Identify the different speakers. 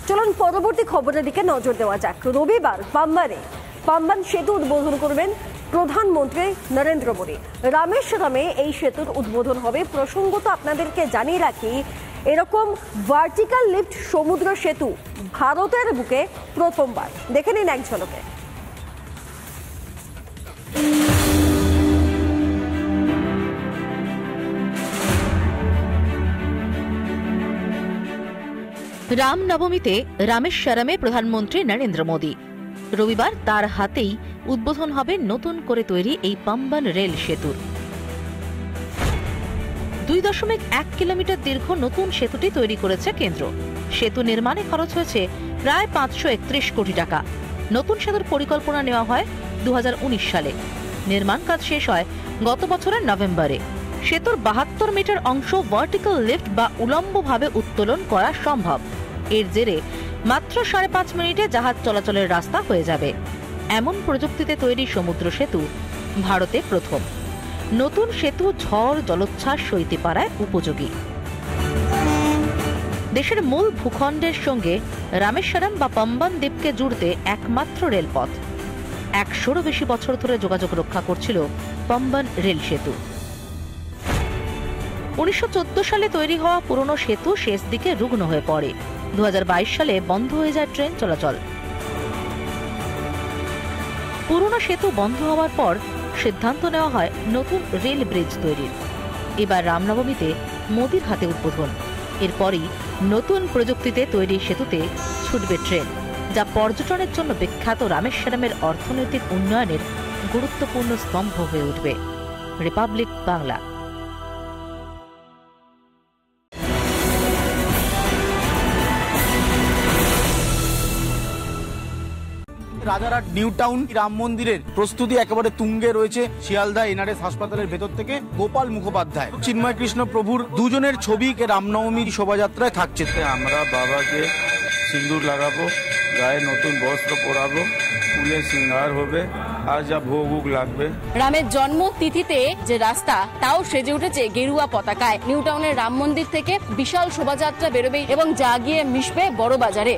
Speaker 1: চলুন পরবর্তী খবরের দিকে নজর দেওয়া যাক। রবিবার পাম্বান সেতু উদ্বোধন করবেন প্রধানমন্ত্রী নরেন্দ্র মোদী। রামেশ্বরমে এই সেতুর উদ্বোধন হবে। প্রসঙ্গত আপনাদেরকে জানিয়ে রাখি, এরকম ভার্টিক্যাল লিফট সমুদ্র সেতু ভারতের বুকে প্রথমবার। দেখে নিন এক ঝলকে।
Speaker 2: রামনবমীতে রামেশ্বরমে প্রধানমন্ত্রী নরেন্দ্র মোদী। রবিবার তার হাতেই উদ্বোধন হবে নতুন করে তৈরি এই পাম্বান রেল সেতুর। 2.1 কিলোমিটার দীর্ঘ নতুন সেতুটি তৈরি করেছে কেন্দ্র। সেতু নির্মাণে খরচ হয়েছে প্রায় 531 কোটি টাকা। নতুন সেতুর পরিকল্পনা নেওয়া হয় 2019 সালে। নির্মাণ কাজ শেষ হয় গত বছরের নভেম্বরে। সেতুর 72 মিটার অংশ ভার্টিক্যাল লিফট বা উলম্বভাবে উত্তোলন করা সম্ভব। এর জেরে মাত্র 5.5 মিনিটে জাহাজ চলাচলের রাস্তা হয়ে যাবে। এমন প্রযুক্তিতে তৈরি সমুদ্র সেতু ভারতে প্রথম। নতুন সেতু ঝড় জলোচ্ছ্বাস সইতে পারায় উপযোগী। দেশের মূল ভূখণ্ডের সঙ্গে রামেশ্বরম বা পাম্বান দ্বীপকে জুড়তে একমাত্র রেলপথ। 100-এরও বেশি বছর ধরে যোগাযোগ রক্ষা করছিল পাম্বান রেল সেতু। 1914 সালে তৈরি হওয়া পুরনো সেতু শেষ দিকে রুগ্ন হয়ে পড়ে। 2022 সালে বন্ধ হয়ে যায় ট্রেন চলাচল। পুরনো সেতু বন্ধ হওয়ার পর সিদ্ধান্ত নেওয়া হয় নতুন রেল ব্রিজ তৈরির। এবার রামনবমীতে মোদির হাতে উদ্বোধন। এরপরই নতুন প্রযুক্তিতে তৈরি সেতুতে ছুটবে ট্রেন, যা পর্যটনের জন্য বিখ্যাত রামেশ্বরমের অর্থনৈতিক উন্নয়নের গুরুত্বপূর্ণ স্তম্ভ হয়ে উঠবে। Republic Bangla.
Speaker 3: Rajarhat new town Ram মন্দিরের প্রস্তুতি একেবারে তুঙ্গে রয়েছে। শিয়ালদা এনআরএস হাসপাতালের ভেতর থেকে গোপাল মুখোপাধ্যায়, চিন্ময় কৃষ্ণ প্রভুর দুজনের ছবি রামনবমীর শোভাযাত্রায় থাকছে।
Speaker 4: আমরা বাবাকে সিঁদুর লাগাবো, গায়ে নতুন বস্ত্র পরাবো, ফুলে সিঙ্গার হবে, আর যা ভোগ লাগবে।
Speaker 5: রামের জন্ম তিথিতে যে রাস্তা তাও সেজে উঠেছে গেরুয়া পতাকায়। নিউ টাউনের রাম মন্দির থেকে বিশাল শোভাযাত্রা বেরোবে এবং যা গিয়ে মিশবে বড় বাজারে।